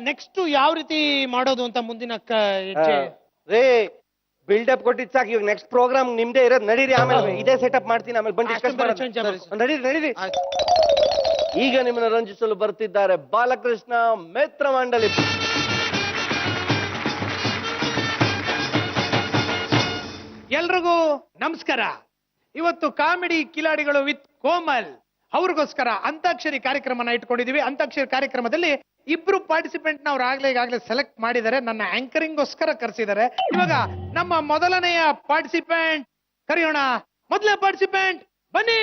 Next ಯಾವ ರೀತಿ ಮಾಡೋದು ಅಂತ ಮುಂದಿನ ರೇ ಬಿಲ್ಡಪ್ ಕೊಟ್ಟಿದ್ ಸಾಕು. ಇವಾಗ ನೆಕ್ಸ್ಟ್ ಪ್ರೋಗ್ರಾಮ್ ನಿಮ್ದೇ ಇರೋದು. ನಡೀರಿ, ಆಮೇಲೆ ಇದೇ ಸೆಟಪ್ ಮಾಡ್ತೀನಿ, ಆಮೇಲೆ ಬಂದು ಡಿಸ್ಕಸ್ ಮಾಡೋಣ. ನಡೀರಿ. ಈಗ ನಿಮ್ಮನ್ನ ರಂಜಿಸಲು ಬರ್ತಿದ್ದಾರೆ ಬಾಲಕೃಷ್ಣ ಮಿತ್ರ ಮಂಡಳಿ. ಎಲ್ರಿಗೂ ನಮಸ್ಕಾರ. ಇವತ್ತು ಕಾಮಿಡಿ ಕಿಲಾಡಿಗಳು ವಿತ್ ಕೋಮಲ್ ಅವ್ರಿಗೋಸ್ಕರ ಅಂತಾಕ್ಷರಿ ಕಾರ್ಯಕ್ರಮನ ಇಟ್ಕೊಂಡಿದೀವಿ. ಅಂತಾಕ್ಷರಿ ಕಾರ್ಯಕ್ರಮದಲ್ಲಿ ಇಬ್ರು ಪಾರ್ಟಿಸಿಪೆಂಟ್ ನ ಅವ್ರು ಈಗಾಗಲೇ ಸೆಲೆಕ್ಟ್ ಮಾಡಿದ್ದಾರೆ. ನನ್ನ ಆಂಕರಿಂಗ್ಗೋಸ್ಕರ ಕರೆಸಿದ್ದಾರೆ. ಇವಾಗ ನಮ್ಮ ಮೊದಲನೆಯ ಪಾರ್ಟಿಸಿಪೆಂಟ್ ಕರೆಯೋಣ. ಮೊದಲನೇ ಪಾರ್ಟಿಸಿಪೆಂಟ್ ಬನ್ನಿ.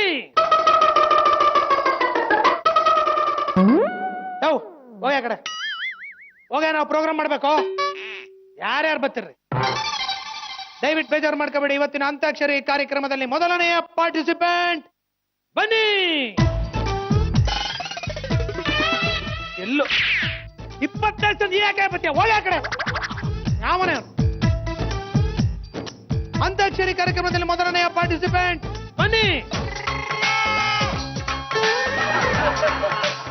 ಹೋಗ ಕಡೆ ಹೋಗ, ನಾವು ಪ್ರೋಗ್ರಾಮ್ ಮಾಡ್ಬೇಕು. ಯಾರ್ಯಾರು ಬರ್ತೀರಿ ದಯವಿಟ್ಟು ಬೇಜಾರು ಮಾಡ್ಕೋಬೇಡಿ. ಇವತ್ತಿನ ಅಂತಾಕ್ಷರಿ ಕಾರ್ಯಕ್ರಮದಲ್ಲಿ ಮೊದಲನೆಯ ಪಾರ್ಟಿಸಿಪೆಂಟ್ ಬನ್ನಿ. ಎಲ್ಲೋ 25 ಯಾಕೆ ಬತ್ತೀಯ? ಹೋಗಿ ಆ ಕಡೆ. ಯಾವನೇ ಅಂತಾಕ್ಷರಿ ಕಾರ್ಯಕ್ರಮದಲ್ಲಿ ಮೊದಲನೆಯ ಪಾರ್ಟಿಸಿಪೆಂಟ್ ಬನ್ನಿ.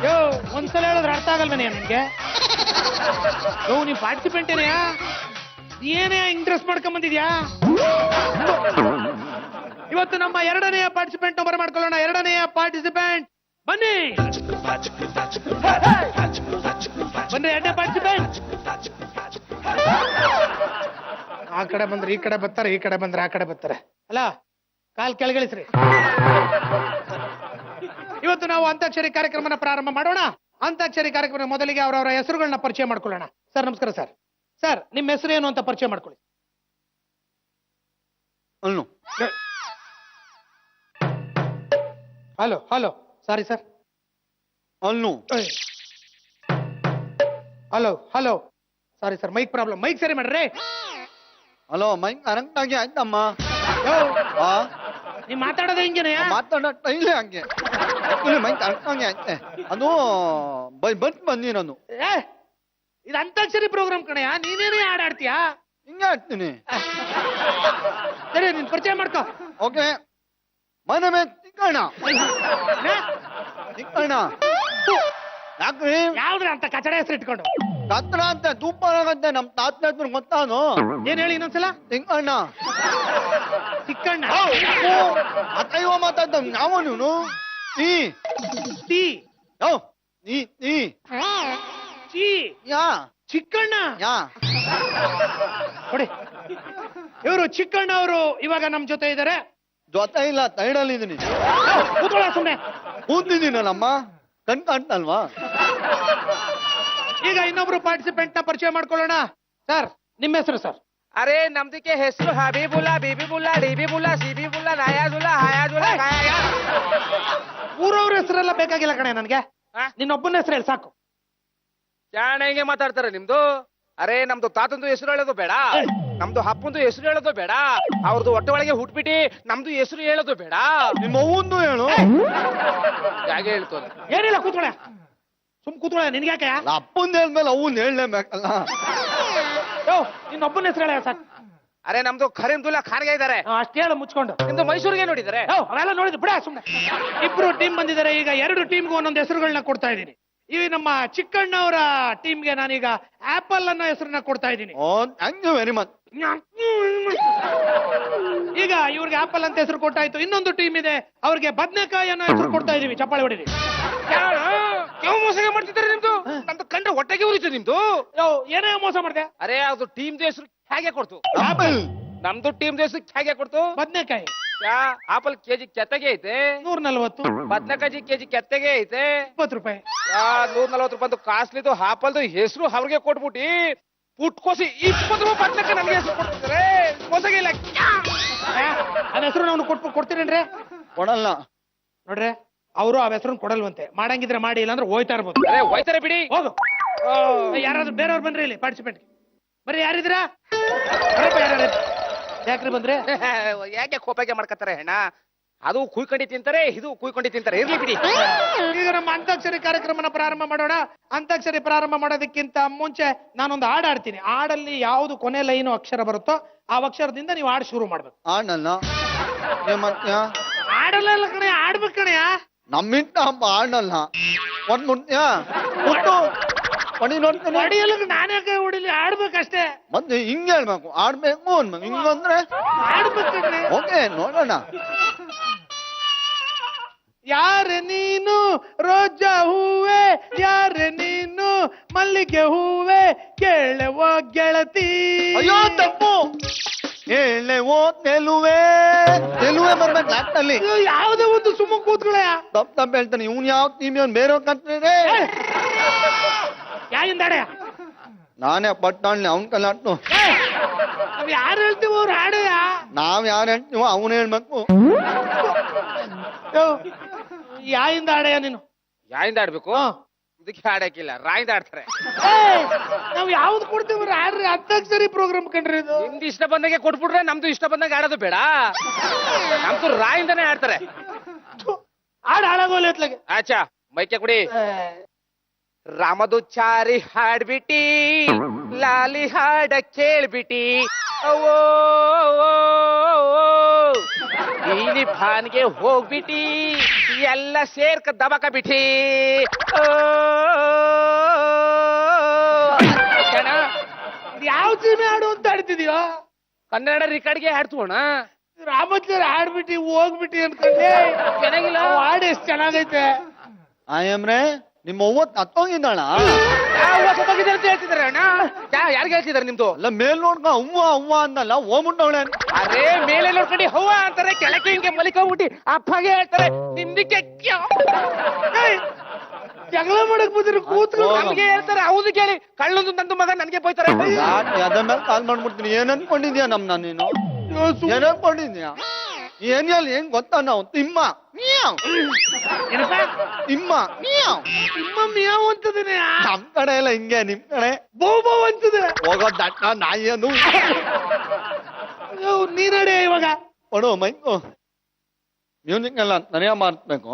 ಯೋ, ಒಂದ್ಸಲ ಹೇಳಿದ್ರೆ ಅರ್ಥ ಆಗಲ್ವೇನೆ ನಿನ್ಗೆ? ಯೋ, ನೀವ್ ಪಾರ್ಟಿಸಿಪೆಂಟ್ ಏನೆಯಾ? ಏನೇ ಇಂಟ್ರೆಸ್ಟ್ ಮಾಡ್ಕೊಂಡ್ ಬಂದಿದ್ಯಾ? ಇವತ್ತು ನಮ್ಮ ಎರಡನೆಯ ಪಾರ್ಟಿಸಿಪೆಂಟ್ ನಂಬರ್ ಮಾಡ್ಕೊಳ್ಳೋಣ. ಎರಡನೆಯ ಪಾರ್ಟಿಸಿಪೆಂಟ್ ಬನ್ನಿ. ಬನ್ನಿ ಎರಡನೇ ಪಾರ್ಟಿಸಿಪೆಂಟ್. ಆ ಕಡೆ ಬಂದ್ರೆ ಈ ಕಡೆ ಬರ್ತಾರೆ, ಈ ಕಡೆ ಬಂದ್ರೆ ಆ ಕಡೆ ಬರ್ತಾರೆ. ಅಲ್ಲ, ಕಾಲ್ ಕೆಳಗಿಳಿಸ್ರಿ. ಇವತ್ತು ನಾವು ಅಂತಾಕ್ಷರಿ ಕಾರ್ಯಕ್ರಮನ ಪ್ರಾರಂಭ ಮಾಡೋಣ. ಅಂತಾಕ್ಷರಿ ಕಾರ್ಯಕ್ರಮ ಮೊದಲಿಗೆ ಅವರವರ ಹೆಸರುಗಳನ್ನ ಪರಿಚಯ ಮಾಡ್ಕೊಳ್ಳೋಣ. ಸರ್ ನಮಸ್ಕಾರ. ಸರ್ ನಿಮ್ಮ ಹೆಸರು ಏನು ಅಂತ ಪರಿಚಯ ಮಾಡ್ಕೊಳ್ಳಿ. Hello sorry sir. Hello sorry sir, mike problem. Mike ಸರಿ ಮಾಡ್ರಿ. ಹಲೋ, ಮೈಕ್ ಕರೆಕ್ಟಾಗಿ ಆಯ್ತಮ್ಮ. ನೀವ್ ಮಾತಾಡೋದು ಹಿಂಗೇನೆ? ಮಾತಾಡೋ ಟೈಲೇ ಹಂಗೆ. ಮೈಕ್ ಕರೆಕ್ಟಾಗಿ ಆಯ್ತೆ. ಅದು ಬನ್ನಿ ನಾನು. ಇದು ಅಂತಾಕ್ಷರಿ ಪ್ರೋಗ್ರಾಮ್ ಕಣಯ್ಯ, ನೀನೇನೇ ಆಡ್ತೀಯಾ? ಹಿಂಗೆ ಆಡ್ತೀನಿ. ಸರಿ, ನೀನ್ ಪರಿಚಯ ಮಾಡ್ಕೋ. ಓಕೆ. ಮನೆ ಮೇಲೆ ತಿಕ್ಕಣ್ಣ. ಯಾಕ್ರಿ? ಯಾವ್ದ್ರ ಅಂತ ಕಚಡ ಹೆಸರು ಇಟ್ಕೊಂಡು ಹತ್ರ ಅಂತ ತೂಪರಾಗಂತೆ. ನಮ್ ತಾತನ ಹೆಸರು ಗೊತ್ತಾನು? ಏನ್ ಹೇಳಿ ಇನ್ನೊಂದ್ಸಲ? ತಿಕ್ಕಣ್ಣ. ಚಿಕ್ಕಣ್ಣ ಅತ್ತಯ್ಯೋ ಮಾತಾಡ್ದ ಯಾವ ನೀನು? ಚಿಕ್ಕಣ್ಣ ಯಾ ನೋಡಿ. ಇವರು ಚಿಕ್ಕಣ್ಣ ಅವರು ಇವಾಗ ನಮ್ ಜೊತೆ ಇದ್ದಾರೆ. ಜೊತೆ ಇಲ್ಲ, ತೈಡಲ್ಲಿ ಇದೀನಿ. ಕೂತ್ಕೊಳ್ಳ ಸುಮ್ಮನೆ. ಕೂತಿದ್ದೀನಲ್ಲಮ್ಮ, ಕಣ್ ಕಾಣ್ತಲ್ವಾ? ಈಗ ಇನ್ನೊಬ್ರು ಪಾರ್ಟಿಸಿಪೆಂಟ್ ನ ಪರಿಚಯ ಮಾಡ್ಕೊಳ್ಳೋಣ. ಸರ್ ನಿಮ್ಮ ಹೆಸರು? ಸರ್ ಅರೆ ನಮ್ದಕ್ಕೆ ಹೆಸರು ಹಬೀಬುಲ್ಲಾ, ಬಿಬಿಬುಲ್ಲಾ, ಡಿಬಿಬುಲ್ಲಾ, ಸಿಬಿಬುಲ್ಲಾ, ನಯಾಜುಲ್ಲಾ, ಹಯಾಜುಲ್ಲಾ, ಕಾಯಾ. ಊರವ್ರ ಹೆಸರೆಲ್ಲ ಬೇಕಾಗಿಲ್ಲ ಕಣೆ ನನ್ಗೆ. ನಿನ್ನೊಬ್ಬನ ಹೆಸರು ಹೇಳಿ ಸಾಕು. ಜಾಣ ಹೆಂಗೆ ಮಾತಾಡ್ತಾರೆ ನಿಮ್ದು? ಅರೆ ನಮ್ದು ತಾತಂದು ಹೆಸರು ಹೇಳೋದು ಬೇಡ, ನಮ್ದು ಅಪ್ಪಂದು ಹೆಸರು ಹೇಳೋದು ಬೇಡ, ಅವ್ರದ್ದು ಹೊಟ್ಟೆ ಒಳಗೆ ಹುಟ್ಬಿಟ್ಟು ನಮ್ದು ಹೆಸರು ಹೇಳೋದು ಬೇಡ. ನಿಮ್ಮ ಅವ್ವಂದು ಹೇಳು. ಹೇಗೆ ಹೇಳ್ತೋದು? ಏನಿಲ್ಲ, ಕೂತ್ಕೊಳ. ಕೂತ್ಕೊಳ. ನಿನ್ಗೆ ಯಾಕೆ? ಅಪ್ಪಂದು ಹೇಳ್ಮೇಲೆ ಅವ್ನ್ ಹೇಳಲೇಬೇಕಲ್ಲ. ನಿನ್ನೊಬ್ಬನ ಹೆಸರು ಹೇಳ ಸಾಕು. ಅರೆ ನಮ್ದು ಕರೀಂದುಲ್ಲಾ ಖಾನ್ಗೆ ಇದಾರೆ. ಅಷ್ಟೇ ಹೇಳು ಮುಚ್ಕೊಂಡು. ನಿಮ್ದು ಮೈಸೂರಿಗೆ ನೋಡಿದಾರೆ? ಅವೆಲ್ಲ ನೋಡಿದ್ ಬಿಡ ಸುಮ್ಮನೆ. ಇಬ್ರು ಟೀಮ್ ಬಂದಿದ್ದಾರೆ. ಈಗ 2 ಟೀಮ್ಗೂ ಒಂದೊಂದು ಹೆಸರುಗಳನ್ನ ಕೊಡ್ತಾ ಇದ್ದೀನಿ. ಈ ನಮ್ಮ ಚಿಕ್ಕಣ್ಣ ಅವರ ಟೀಮ್ಗೆ ನಾನೀಗ ಆಪಲ್ ಅನ್ನೋ ಹೆಸರನ್ನ ಕೊಡ್ತಾ ಇದ್ದೀನಿ. Thank you very much. ಈಗ ಇವ್ರಿಗೆ ಆಪಲ್ ಅಂತ ಹೆಸರು ಕೊಟ್ಟಾಯ್ತು. ಇನ್ನೊಂದು ಟೀಮ್ ಇದೆ, ಅವ್ರಿಗೆ ಬದನೆಕಾಯಿ ಅನ್ನೋ ಹೆಸರು ಕೊಡ್ತಾ ಇದೀವಿ. ಚಪ್ಪಾಳೆ ಹೊಡಿರಿ. ಯಾವ ಮೋಸ ಮಾಡ್ತಿದ್ದಾರೆ ನಿಮ್ದು? ನಮ್ದು ಕಂಡ್ರೆ ಹೊಟ್ಟೆಗೆ ಉರಿತು ನಿಮ್ದು. ಏನೇ ಮೋಸ ಮಾಡಿದೆ? ಅರೆ ಅದು ಟೀಮ್ ಹೆಸರು ಹೇಗೆ ಕೊಡ್ತು? ಆಪಲ್. ನಮ್ದು ಟೀಮ್ ಹೆಸರು ಹೇಗೆ ಕೊಡ್ತು? ಬದನೆಕಾಯಿ. ಆಪಲ್ ಕೆಜಿ ಕೆತ್ತಗೆ ಐತೆ 140. ಬದನೆಕಾಯಿ ಕೆಜಿ ಕೆತ್ತಗೆ ಐತೆ 20 ರೂಪಾಯಿ. 140 ರೂಪಾಯಿ ಕಾಸ್ಟ್ಲಿದು ಆಪಲ್ದು ಹೆಸರು ಅವ್ರಿಗೆ ಕೊಟ್ಬಿಟ್ಟಿ ಪುಟ್ಕೋಸಿ 20 ರೂಪಾಯಿ ಬದನೆಕಾಯಿ ನಮ್ಗೆ ಹೆಸರು ಕೊಡ್ತಿದ್ದಾರೆ. ಮೋಸಗೆ ಇಲ್ಲ. ಅದ ಹೆಸರು ನಾವು ಕೊಡ್ತೀರೇನ್ರಿ? ಕೊಡಲ್ಲ ನೋಡ್ರಿ, ಅವರು ಆ ಹೆಸರು ಕೊಡಲ್ವಂತೆ. ಮಾಡಂಗಿದ್ರೆ ಮಾಡಿ, ಇಲ್ಲಾಂದ್ರೆ ಹೋಯ್ತಾ ಇರ್ಬೋದು. ಹೋಯ್ತಾರೆ ಬಿಡಿ, ಹೋಗು. ಯಾರಾದ್ರೂ ಬೇರೆಯವ್ರು ಬನ್ರಿ ಇಲ್ಲಿ ಪಾರ್ಟಿಸಿಪೆಂಟ್. ಬರ್ರಿ, ಯಾರಿದ್ದೀರಾ? ಯಾಕ್ರಿ ಬಂದ್ರೆ? ಯಾಕೆ ಕೋಪಕ್ಕೆ ಮಾಡ್ಕೊತಾರೆ ಹೆಣ್ಣ? ಅದು ಕುಯ್ಕೊಂಡಿ ತಿಂತಾರೆ, ಇದು ಕುಯ್ಕೊಂಡಿ ತಿಂತಾರೆ. ಇರ್ಲಿ ಬಿಡಿ. ಈಗ ನಮ್ಮ ಅಂತಾಕ್ಷರಿ ಕಾರ್ಯಕ್ರಮನ ಪ್ರಾರಂಭ ಮಾಡೋಣ. ಅಂತಾಕ್ಷರಿ ಪ್ರಾರಂಭ ಮಾಡೋದಕ್ಕಿಂತ ಮುಂಚೆ ನಾನೊಂದು ಹಾಡು ಆಡ್ತೀನಿ. ಹಾಡಲ್ಲಿ ಯಾವ್ದು ಕೊನೆ ಲೈನು ಅಕ್ಷರ ಬರುತ್ತೋ ಆ ಅಕ್ಷರದಿಂದ ನೀವು ಹಾಡು ಶುರು ಮಾಡ್ಬೇಕು. ಆಡಲ್ಲ ಆಡಲ್ಲ ಕಣೆ, ಆಡ್ಬೇಕು ಕಣೆಯ. ನಮ್ಮಿಂದ ಹಬ್ಬ ಆಡಲ್ಲ. ಒಂದ್ ಮುಟ್ಯ ಮುಟ್ಟು ಹೊಡಿ ನೋಡ್ತೇನೆ ಹೊಡಿಯಲ್ಲ ನಾನೇ ಕೈ ಹೊಡಿಲಿ ಆಡ್ಬೇಕಷ್ಟೇ ಮತ್ತೆ ಹಿಂಗ್ ಹೇಳ್ಬೇಕು ಆಡ್ಬೇಕು ಅನ್ಬೇಕು ಹಿಂಗಂದ್ರೆ ಆಡ್ಬೇಕಂದ್ರೆ ಓಕೆ ನೋಡೋಣ ಯಾರೆ ನೀನು ರೋಜಾ ಹೂವೆ ಯಾರೆ ನೀನು ಮಲ್ಲಿಗೆ ಹೂವೆ ಕೇಳುವ ಗೆಳತಿ ಅಯ್ಯೋ ತಪ್ಪು ಹೇಳೆ ಓ ತೆಲುವೆ ಬರ್ಬೇಕು ಲಾಸ್ಟಲ್ಲಿ ಇದು ಯಾವುದೇ ಒಂದು ಸುಮ್ಮ ಕೂತ್ಕೊಳ್ಳ ತಪ್ಪು ಹೇಳ್ತಾನೆ ಇವ್ನು ಯಾವ ಟೀಮ್ ಅವ್ನು ಬೇರೆ ಕಟ್ರೆ ಯಾಗಿಂದಾಡೆ ನಾನೇ ಪಟ್ಟಾಳ್ನಿ ಅವ್ನ್ ಕಲಾಟ್ನು ನಾವ್ ಯಾರು ಹೇಳ್ತೀವಿ ಅವ್ರು ಆಡೆಯ ನಾವ್ ಯಾರು ಹೇಳ್ತೀವೋ ಅವನು ಹೇಳ್ಬೇಕು ಯಾಯಿಂದ ಆಡೆಯ ನೀನು ಯಾಯಿಂದ ಆಡ್ಬೇಕು ಇದಕ್ಕೆ ಆಡಕ್ಕಿಲ್ಲ ರಾಯಿಂದ ಆಡ್ತಾರೆ ನಾವ್ ಯಾವ್ದು ಕೊಡ್ತೀವಿ ಆಡ್ರಿ ಅಂತಾಕ್ಷರಿ ಪ್ರೋಗ್ರಾಮ್ ಕಂಡ್ರಿ ಇದು ನಿಮ್ದು ಇಷ್ಟ ಬಂದಾಗೆ ಕೊಟ್ಬಿಟ್ರೆ ನಮ್ದು ಇಷ್ಟ ಬಂದಾಗ ಆಡೋದು ಬೇಡ ನಮ್ದು ರಾಯಿಂದಾನೇ ಆಡ್ತಾರೆ ಆಡ ಹಾಳಾಗೋಲಿ ಅತ್ಲಾಗೆ ಆಚಾ ಮೈಕೆ ಕುಡಿ ರಾಮದು ಚಾರಿ ಹಾಡ್ಬಿಟ್ಟಿ ಲಾಲಿ ಹಾಡ ಕೇಳ್ಬಿಟ್ಟಿ ಅವೋ ನೀಲಿ ಭಾನ್ಗೆ ಹೋಗ್ಬಿಟ್ಟಿ ಎಲ್ಲ ಸೇರ್ಕ ದಬಕ ಬಿಟ್ಟಿ ಯಾವ ಸೀಮೆ ಆಡು ಅಂತ ಆಡ್ತಿದ್ಯೋ ಕನ್ನಡ ರಿಕಾರ್ಡ್ಗೆ ಹಾಡ್ತೋಣ ರಾಮಚಾರಿ ಆಡ್ಬಿಟ್ಟಿ ಹೋಗ್ಬಿಟ್ಟಿ ಅನ್ಕೊಂಡೆ ಚೆನ್ನಾಗಿಲ್ಲ ಹಾಡು ಎಷ್ಟ್ ಚೆನ್ನಾಗೈತೆ ಆಯಮ್ರೆ ನಿಮ್ಮ ಅವ್ವತ್ ಹತ್ತೋಗಿದ್ದಾಳ ಅಂತ ಹೇಳ್ತಿದಾರೆ ಅಣ್ಣ ಯಾರಿಗೆ ಹೇಳ್ತಿದಾರೆ ನಿಮ್ದು ಅಲ್ಲ ಮೇಲ್ ನೋಡ್ಕ ಅವ್ವ ಅಂದಲ್ಲ ಹೋಗ್ಬಿಟ್ಟವಳೆ ಅರೇ ಮೇಲೆ ನೋಡ್ಕೊಂಡು ಹವ್ವ ಅಂತಾರೆ ಕೆಳಗೆ ಹಿಂಗೆ ಮಲಿಕೋಗ್ಬಿಟ್ಟಿ ಅಪ್ಪಗೆ ಹೇಳ್ತಾರೆ ನಿಮ್ದಕ್ಕೆ ಜಗಳ ಮಾಡಕ್ ಬಂದ್ರೆ ಕೂತ್ಕೊಂಡು ನಮ್ಗೆ ಹೇಳ್ತಾರೆ ಹೌದು ಕೇಳಿ ಕಳ್ಳೊಂದು ನಂದು ಮಗ ನನ್ಗೆ ಬೈತಾರೆ ಅದ ಮೇಲೆ ಕಾಲ್ ಮಾಡ್ಬಿಡ್ತೀನಿ ಏನ್ ಅನ್ಕೊಂಡಿದ್ಯಾ ನಮ್ನ ನೀನು ಏನ್ ಅನ್ಕೊಂಡಿದ್ಯಾ ಏನ್ ಹೇಳಿ ಹೆಂಗ್ ಗೊತ್ತಾ ನಾವು ತಿಮ್ಮ ತಿಮ್ಮ ನಿಮ್ಮ ಮಿಯಾವ್ ಅಂತದೇನೆ ನಮ್ ಕಡೆ ಎಲ್ಲ ಹಿಂಗೆ ನಿಮ್ ಕಡೆ ಬೌ ಬೌ ಅಂತದೆ ಹೋಗೋ ದಟ್ಟ ನಾಯಿಯನು ನೀನಡೆ ಇವಾಗ ಕೊಡು ಮೈಕು ಮ್ಯೂಸಿಕ್ ಎಲ್ಲ ನನಗೆ ಮಾಡ್ಬೇಕು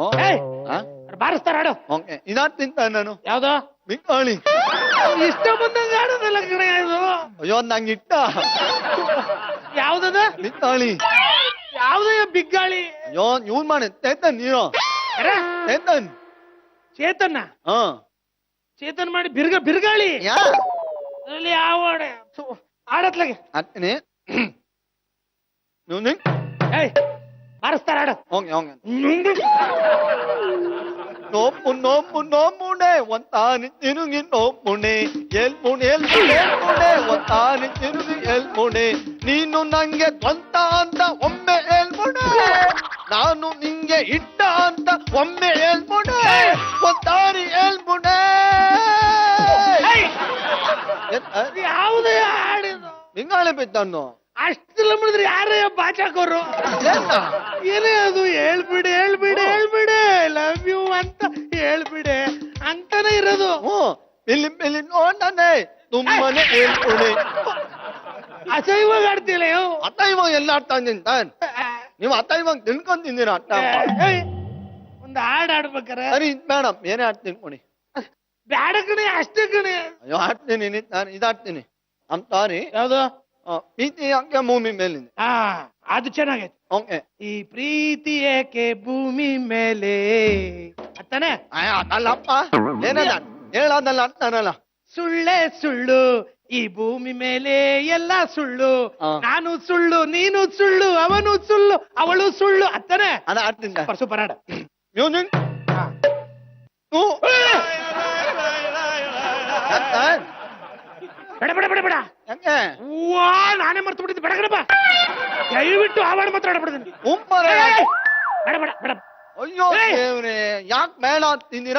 ಬಾರಿಸ್ತಾರ ಆಡು ಓಕೆ ಇದಾಟ್ ತಿಂತ ನಾನು ಯಾವ್ದು ಬಿಕ್ಕಾಳಿ ಇಷ್ಟ ಬಂದಂಗ ಆಡೋದಲ್ಲ ಕಣ ಇದು ಅಯ್ಯೋ ನಂಗೆ ಇಟ್ಟ ಯಾವ್ದದ ಬಿಕ್ಕಾಳಿ ಯಾವ್ದು ಬಿಗ್ಗಾಳಿ ಅಯ್ಯೋ ಇವ್ನ್ ಮಾಡಿ ಚೇತನ್ ನೀನು ಚೇತನ್ ಚೇತನ್ನ ಹಾ ಚೇತನ್ ಮಾಡಿ ಬಿರ್ಗಾಳಿ ಯಾ ಅದ್ರಲ್ಲಿ ಯಾವ ಆಡತ್ಲಾಗೆ ಆಗ್ತೀನಿ ಮ್ಯೂಸಿಕ್ ಏಯ್ ಬಾರಿಸ್ತಾರ ಆಡು ಓಕೆ ಓಕೆ ನೋಮುನೆ ಒಂತಾನಿ ತಿರುಗಿ ನೋಮುನೆ ಎಲ್ಮುನೆ ಒಂತಾನಿ ತಿರುಗಿ ಎಲ್ಮುನೆ ನೀನು ನಂಗೆ ಸ್ವಂತ ಅಂತ ಒಮ್ಮೆ ಎಲ್ಮುನೆ ನಾನು ನಿಂಗೆ ಇಟ್ಟ ಅಂತ ಒಮ್ಮೆ ಎಲ್ಮುನೆ ಒಂತಾನಿ ಎಲ್ಮುನೆ ಯಾವುದೇ ಆಡಿದು ನಿಂಗಾಳೆ ಬಿದ್ದನ್ನು ಅಷ್ಟೆಲ್ಲ ಮಾಡಿದ್ರೆ ಯಾರೇ ಬಾಚಾಕೋರು ಏನೇ ಅದು ಹೇಳ್ಬಿಡಿ ಲವ್ ಯು ಅಂತ ಹೇಳ್ಬಿಡೆ ಅಂತಾನೆ ಇರೋದು ಇಲ್ಲಿ ನೋಡನೆ ತುಂಬಾನೇ ಹೇಳ್ಕೊಡಿ ಅಸಹ್ಯವಾಗಿ ಆಡ್ತಿಲ್ಲ ಅತ್ತ ಇವಾಗ ಎಲ್ಲ ಆಡ್ತಾ ನಿಂತ ನೀವು ಅತ್ತ ಇವಾಗ ತಿಳ್ಕೊಂತಿದ್ದೀರ ಅಟ್ಟ ಒಂದು ಹಾಡು ಆಡ್ಬೇಕಾರೆ ಸರಿ ಮೇಡಮ್ ಏನೇ ಆಡ್ತೀನಿ ಕೊಡಿ ಬ್ಯಾಡ ಕಣೆ ಅಷ್ಟೇ ಕಣೆ ಅಯ್ಯೋ ಆಡ್ತೀನಿ ನಾನು ಇದಾಡ್ತೀನಿ I'm sorry ಯಾವ್ದು ಪ್ರೀತಿ ಯಾಕೆ ಭೂಮಿ ಮೇಲಿಂದ ಅದು ಚೆನ್ನಾಗೈತೆ ಓಕೆ ಈ ಪ್ರೀತಿ ಏಕೆ ಭೂಮಿ ಮೇಲೆ ಅತ್ತಾನೆ ಅದಲ್ಲಪ್ಪ ಏನಲ್ಲ ಹೇಳೋದಲ್ಲ ಅಂತಾನಲ್ಲ ಸುಳ್ಳೇ ಸುಳ್ಳು ಈ ಭೂಮಿ ಮೇಲೆ ಎಲ್ಲ ಸುಳ್ಳು ನಾನು ಸುಳ್ಳು ನೀನು ಸುಳ್ಳು ಅವನು ಸುಳ್ಳು ಅವಳು ಸುಳ್ಳು ಅತ್ತಾನೆ ಅದ ಆಡ್ತೀನಿ ಸೂಪರ್ ಹಾಡ ಮ್ಯೂಸಿಕ್ ಬೇಡ ಬೇಡ ಬೇಡ ಬೇಡ ಯಾಕೆ ವಾ ನಾನೇ ಮರ್ತು ಬಿಟ್ಟಿದ್ದೆ ಬೇಡ ಕಣಪ್ಪ ದಯವಿಟ್ಟು ಆ ಹಾಡು ಮಾತ್ರ ಆಡಬಿಡ್ತೀನಿ ಬೇಡ ಬೇಡ ಬೇಡ ಅಯ್ಯೋ ದೇವ್ರೆ ಯಾಕೆ ಬೇಡ ತಿಂದಿರ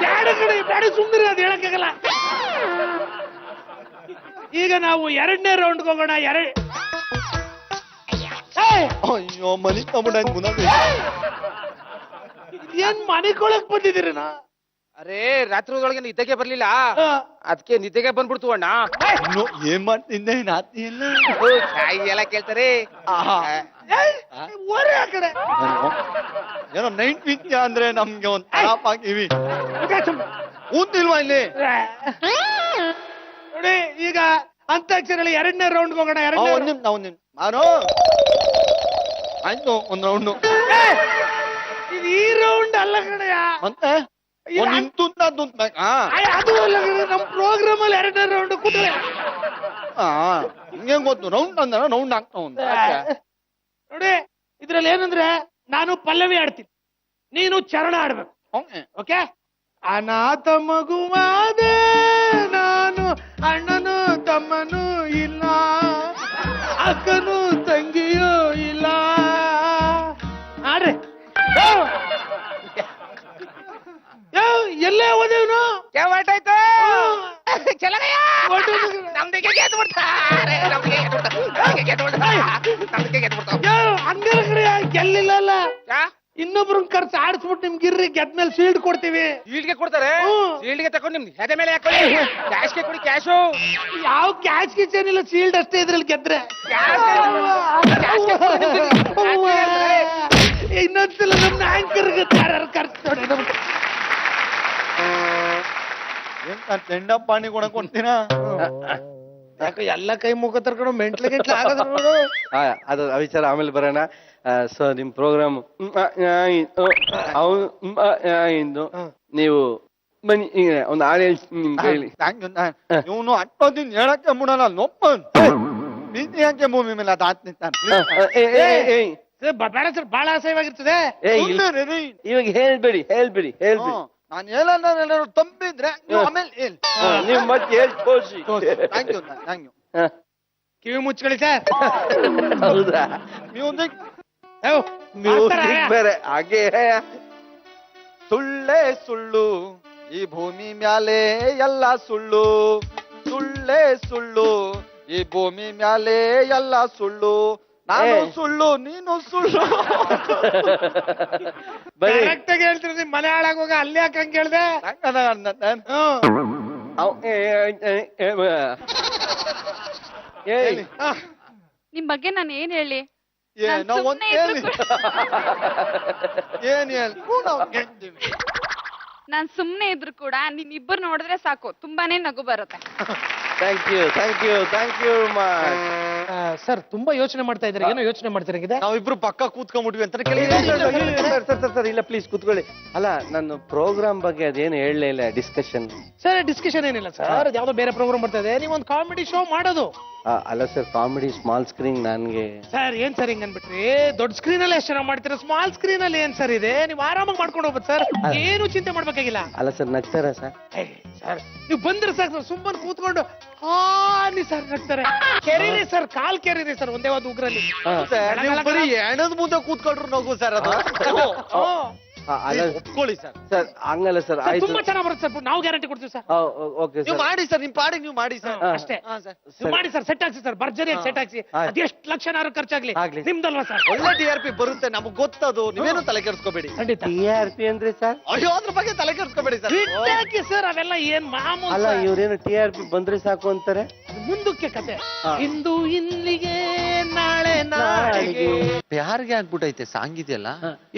ಬೇಡ ಕಡೆ ಬೇಡ ಸುಮ್ಮನೆ ಅದು ಹೇಳಕ್ಕಾಗಲ್ಲ ಈಗ ನಾವು ಎರಡನೇ ರೌಂಡ್ಗೆ ಹೋಗೋಣ ಅಯ್ಯೋ ಮನಿ ತಗೊಂಡ ಮುನಗೆ ಏನ್ ಮನೆಗೊಳಕ್ ಬಂದಿದ್ದೀರಿ ನಾ ಅರೇ ರಾತ್ರಿ ಒಳಗೆ ನಿದ್ದೆಗೆ ಬರ್ಲಿಲ್ಲ ಅದಕ್ಕೆ ನಿದ್ದೆಗೆ ಬಂದ್ಬಿಡ್ತು ಅಣ್ಣ ಏನ್ ಮಾಡ್ತಿದ್ದೆ ನಾತಿ ಎಲ್ಲ ಎಲ್ಲ ಕೇಳ್ತಾರೆ ಓರೆ ಆ ಕಡೆ ಏನೋ ನೈಟ್ ವಿದ್ಯಾ ಅಂದ್ರೆ ನಮ್ಗೆ ಒಂದ್ ತರಾಪ್ ಆಗಿವಿ ಕೂತಿಲ್ವಾ ಇಲ್ಲಿ ನೋಡಿ ಈಗ ಅಂತಾಕ್ಷರಿ ಎರಡನೇ ರೌಂಡ್ಗೆ ಹೋಗೋಣ ಒಂದ್ ನಿಮಿಷ ಮಾರೋ ಆಯ್ತು ಒಂದ್ ರೌಂಡು ಇದು ಈ ರೌಂಡ್ ಅಲ್ಲ ಕಣಯ್ಯ ಮತ್ತೆ ನಿಂತು ಅದು ಅಲ್ಲ ನಮ್ ಪ್ರೋಗ್ರಾಮ್ ಅಲ್ಲಿ 2ನೇ ರೌಂಡ್ ಕೂತ್ರೆ ಹಿಂಗೆ ಗೊತ್ತು ರೌಂಡ್ ಅಂದ ರೌಂಡ್ ಆಗ್ತಾ ಉಂಟು ನೋಡಿ ಇದ್ರಲ್ಲಿ ಏನಂದ್ರೆ ನಾನು ಪಲ್ಲವಿ ಆಡ್ತೀನಿ, ನೀನು ಚರಣ ಆಡ್ಬೇಕು. ಓಕೆ? ಅನಾಥ ಮಗುವಾದೆ ನಾನು, ಅಣ್ಣನು ತಮ್ಮನು ಇಲ್ಲ, ಅಕ್ಕನು ತಂಗಿಯೂ ಇಲ್ಲ. ಆಡ್ರಿ. ಎಲ್ಲೇ ಓದೇವ್ನು ಹೊರ್ಟಾಯ್ತು ಚಲಗಯ್ಯ ನಮ್ದಿಗೆ ಗೆದ್ದು ಬಿಡ್ತಾರೆ ಹಂಗಾರೆ ಗೆಲ್ಲಿಲ್ಲ, ಇನ್ನೊಬ್ರನ್ ಖರ್ಚು ಆಡಿಸ್ಬಿಟ್ಟು ನಿಮ್ಗೆ ಇರ್ರಿ, ಗೆದ್ಮೇಲೆ ಶೀಲ್ಡ್ ಕೊಡ್ತೀವಿ. ಶೀಲ್ಡ್ಗೆ ಕೊಡ್ತಾರೆ, ಶೀಲ್ಡ್ಗೆ ತಗೊಂಡು ನಿಮ್ದು ಹೆದೆ ಮೇಲೆ ಹಾಕೊಳ್ಳಿ, ಕ್ಯಾಶ್ಗೆ ಕೊಡಿ ಕ್ಯಾಶು. ಯಾವ ಕ್ಯಾಶ್ ಗಿಚ್ ಏನಿಲ್ಲ, ಶೀಲ್ಡ್ ಅಷ್ಟೇ ಇದ್ರಲ್ಲಿ ಗೆದ್ರೆ. ಇನ್ನೊಂದ್ಸಲ ನಮ್ನ ಆಂಕರ್ ಖರ್ಚು ನೋಡಿ. ತೆಂಡ ಪಾಣಿ ಕೂಡ ಕೊಡ್ತೀನ ಯಾಕೆ ಎಲ್ಲ ಕೈ ಮುಖ ತರ್ಕೊಂಡು ಮೆಂಟ್ಲ ಗಿಂಟ್ಲ ಆಗೋದು. ಅದು ಆ ವಿಚಾರ ಆಮೇಲೆ ಬರೋಣ. ಸೊ ನಿಮ್ ಪ್ರೋಗ್ರಾಮ್ ಅವನು ನೀವು ಬನ್ನಿ, ಈಗ ಒಂದು ಹಾಡು ಹೇಳಿ. ಇವನು ಅಟ್ಟೋದಿನ್ ಹೇಳಕ್ಕೆ ಮುಡಲ್ಲ ನೊಪ್ಪನ್ ಪ್ರೀತಿ ಯಾಕೆ ಭೂಮಿ ಮೇಲೆ ಅದು ಬೇಡ ಸರ್, ಬಹಳ ಅಸಹ್ಯವಾಗಿರ್ತದೆ. ಇವಾಗ ಹೇಳ್ಬೇಡಿ ಹೇಳ್ಬೇಡಿ ಹೇಳ್ಬೇಡಿ. ನಾನು ಹೇಳೋರು ತಂಬಿದ್ರೆ ನೀವು ಆಮೇಲೆ ಹೇಳಿ, ನೀವು ಮತ್ತೆ ಹೇಳಿ ತೋರಿಸಿ. Thank you. ಕಿವಿ ಮುಚ್ಕೊಳ್ಳಿ ಸರ್. ಹೌದಾ? ಮ್ಯೂಸಿಕ್ ಮ್ಯೂಸಿಕ್ ಬೇರೆ ಹಾಗೆ. ಸುಳ್ಳೇ ಸುಳ್ಳು ಈ ಭೂಮಿ ಮ್ಯಾಲೆ ಎಲ್ಲ ಸುಳ್ಳು, ಸುಳ್ಳೇ ಸುಳ್ಳು ಈ ಭೂಮಿ ಮ್ಯಾಲೆ ಎಲ್ಲ ಸುಳ್ಳು, ನಾನು ಸುಳ್ಳು ನೀನು ಸುಳ್ಳು. ಕರೆಕ್ಟ್ ಆಗಿ ಹೇಳ್ತೀರಿ, ಮನೆ ಹಾಳಾಗೋಗ ಅಲ್ಲಿ ಯಾಕೆ ಹಂಗ ಹೇಳ್ದೆ? ನಿಮ್ ಬಗ್ಗೆ ನಾನು ಏನ್ ಹೇಳಿ? ಏನೋ ಒಂದ್ ಹೇಳಿ, ಏನ್ ಹೇಳಿ ನಾನ್ ಸುಮ್ನೆ ಇದ್ರು ಕೂಡ ನಿಮ್ ಇಬ್ಬರು ನೋಡಿದ್ರೆ ಸಾಕು, ತುಂಬಾನೇ ನಗು ಬರುತ್ತೆ. ಥ್ಯಾಂಕ್ ಯು ಸರ್ ತುಂಬಾ ಯೋಚನೆ ಮಾಡ್ತಾ ಇದ್ದಾರೆ, ಏನೋ ಯೋಚನೆ ಮಾಡ್ತಿರಂಗಿದೆ. ನಾವಿಬ್ರು ಪಕ್ಕ ಕೂತ್ಕೊಂಡ್ಬಿಟ್ವಿ ಅಂತ ಸರ್ ಇಲ್ಲ ಪ್ಲೀಸ್ ಕೂತ್ಕೊಳ್ಳಿ. ಅಲ್ಲ ನನ್ನ ಪ್ರೋಗ್ರಾಮ್ ಬಗ್ಗೆ ಅದೇನು ಹೇಳಲೇ ಇಲ್ಲ, ಡಿಸ್ಕಷನ್. ಸರ್ ಡಿಸ್ಕಷನ್ ಏನಿಲ್ಲ ಸರ್, ಯಾವ್ದೋ ಬೇರೆ ಪ್ರೋಗ್ರಾಮ್ ಬರ್ತಾ ಇದೆ, ನೀವೊಂದು ಕಾಮಿಡಿ ಶೋ ಮಾಡೋದು. ಅಲ್ಲ ಸರ್, ಕಾಮಿಡಿ ಸ್ಮಾಲ್ ಸ್ಕ್ರೀನ್ ನನ್ಗೆ. ಸರ್ ಏನ್ ಸರ್ ಹಿಂಗ್ ಅನ್ಬಿಟ್ರಿ, ದೊಡ್ಡ ಸ್ಕ್ರೀನ್ ಅಲ್ಲಿ ಎಷ್ಟು ಚೆನ್ನಾಗಿ ಮಾಡ್ತೀರಾ, ಸ್ಮಾಲ್ ಸ್ಕ್ರೀನ್ ಅಲ್ಲಿ ಏನ್ ಸರ್ ಇದೆ, ನೀವು ಆರಾಮಾಗಿ ಮಾಡ್ಕೊಂಡು ಹೋಗ್ಬೋದು ಸರ್, ಏನು ಚಿಂತೆ ಮಾಡ್ಬೇಕಾಗಿಲ್ಲ. ಅಲ್ಲ ಸರ್ ನಗ್ತಾರ ಸರ್? ಸರ್ ನೀವು ಬಂದ್ರೆ ಸಾಕು ಸರ್, ಸುಮ್ಮನೆ ಕೂತ್ಕೊಂಡು ಸರ್ ನಗ್ತಾರೆ. ಕೆರೀರಿ ಸರ್, ಕಾಲ್ ಕೆರೀರಿ ಸರ್ ಒಂದೇ ಒಂದು ಉಗ್ರಲ್ಲಿ. ಬರೀ ಎಣದ್ ಮುಂದೆ ಕೂತ್ಕೊಂಡ್ರು ನಗು ಸರ್ ಅದು. ಒಪ್ಕೊಳ್ಳಿ ಸರ್. ಸರ್ ಹಂಗಲ್ಲ ಸರ್, ಆಯ್ತು ತುಂಬಾ ಚೆನ್ನಾಗಿ ಬರುತ್ತೆ ಸರ್, ನಾವು ಗ್ಯಾರಂಟಿ ಕೊಡ್ತೀವಿ ಸರ್. ಓಕೆ ನೀವು ಮಾಡಿ ಸರ್, ನಿಮ್ ಪಾಡಿಗೆ ನೀವು ಮಾಡಿ ಸರ್. ಅಷ್ಟೇ ನೀವು ಮಾಡಿ ಸರ್, ಸೆಟ್ ಹಾಕ್ಸಿ ಸರ್, ಭರ್ಜರಿ ಸೆಟ್ ಹಾಕ್ಸಿ, ಅದೆಷ್ಟು ಲಕ್ಷನಾರು ಖರ್ಚಾಗ್ಲಿ ನಿಮ್ದಲ್ವಾ ಸರ್. ಒಳ್ಳೆ TRP ಬರುತ್ತೆ, ನಮಗ್ ಗೊತ್ತದು, ನೀವೇನು ತಲೆ ಕೆಡಿಸ್ಕೋಬೇಡಿ. ಖಂಡಿತ. TRP ಅಂದ್ರೆ ಸರ್? ಅಯ್ಯೋ ಅದ್ರ ಬಗ್ಗೆ ತಲೆ ಕೆಡಿಸ್ಕೋಬೇಡಿ ಸರ್. ಹಾಕಿ ಸರ್, ಅವೆಲ್ಲ ಏನ್ ಮಾಮೂಲು. ಅಲ್ಲ ಇವ್ರೇನು TRP ಬಂದ್ರೆ ಸಾಕು ಅಂತಾರೆ, ಮುಂದಕ್ಕೆ ಕತೆ. ಇಂದು ಇಲ್ಲಿಗೆ ನಾಳೆ ನಾಳೆಗೆ. ಯಾರಿಗೆ ಆಗ್ಬಿಟ್ಟೈತೆ ಸಾಂಗ್ ಇದೆಯಲ್ಲ,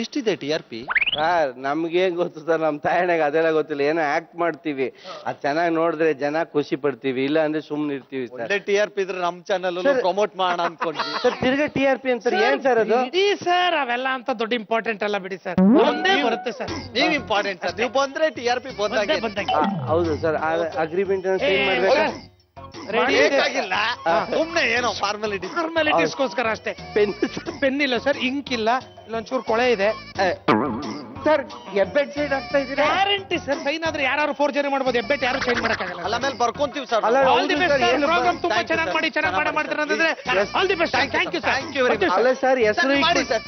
ಎಷ್ಟಿದೆ TRP? ಸರ್ ನಮ್ಗೆ ಗೊತ್ತು ಸರ್, ನಮ್ ತಾಯಣೆಗೆ ಅದೆಲ್ಲ ಗೊತ್ತಿಲ್ಲ, ಏನೋ ಆಕ್ಟ್ ಮಾಡ್ತೀವಿ, ಅದ್ ಚೆನ್ನಾಗಿ ನೋಡಿದ್ರೆ ಜನ ಖುಷಿ ಪಡ್ತೀವಿ, ಇಲ್ಲ ಅಂದ್ರೆ ಸುಮ್ನೆ ಇರ್ತೀವಿ ಸರ್. ಒಳ್ಳೆ TRP ಇದ್ರೆ ನಮ್ ಚಾನಲ್ ಪ್ರಮೋಟ್ ಮಾಡೋಣ ಅನ್ಕೊಂಡ್ವಿ ಸರ್. ತಿರ್ಗಾ TRP ಅಂತಾರೆ, ಏನ್ ಸರ್ ಅದು? ಬಿಡಿ ಸರ್, ಅವೆಲ್ಲ ಅಂತ ದೊಡ್ಡ ಇಂಪಾರ್ಟೆಂಟ್ ಅಲ್ಲ ಬಿಡಿ ಸರ್, ಒಂದೇ ಬರುತ್ತೆ ಸರ್. ನೀವ್ ಇಂಪಾರ್ಟೆಂಟ್ ಸರ್, ನೀವು ಬಂದ್ರೆ TRP ಬಂದಾಗೆ. ಹೌದು ಸರ್, ಅಗ್ರಿಮೆಂಟ್ ಸೈನ್ ಮಾಡ್ಬೇಕು. ಬೇಕಾಗಿಲ್ಲ, ಸುಮ್ನೆ ಏನೋ ಫಾರ್ಮಾಲಿಟೀಸ್ಗೋಸ್ಕರ ಅಷ್ಟೇ. ಪೆನ್ ಇಲ್ಲ ಸರ್, ಇಂಕ್ ಇಲ್ಲ, ಇಲ್ಲೊಂಚೂರು ಕೊಳೆ ಇದೆ ಸರ್. ಎಬ್ಬೆಟ್ ಸೈಡ್ ಆಗ್ತಾ ಇದೀರಾ? ಗ್ಯಾರಂಟಿ ಸರ್, ಸೈನ್ ಆದ್ರೆ ಯಾರು ಫೋರ್ಜರಿ ಮಾಡ್ಬೋದು, ಎಬ್ಬೆಟ್ ಯಾರು ಸೈನ್ ಮಾಡಕ್ಕಾಗಲ್ಲ. ಅಲ್ಲ ಮೇಲೆ ಬರ್ಕೊಂತೀವಿ ಸರ್. ಅಲ್ಲ, all the best sir, programme ತುಂಬಾ ಚೆನ್ನಾಗಿ ಮಾಡಿ, ಚೆನ್ನಾಗಿ ಮಾಡ್ತಾರೆ ಅಂತಂದ್ರೆ all the best. Thank you sir. ಅಲ್ಲ ಸರ್, ಹೆಸರು ಮಾಡಿ ಸರ್.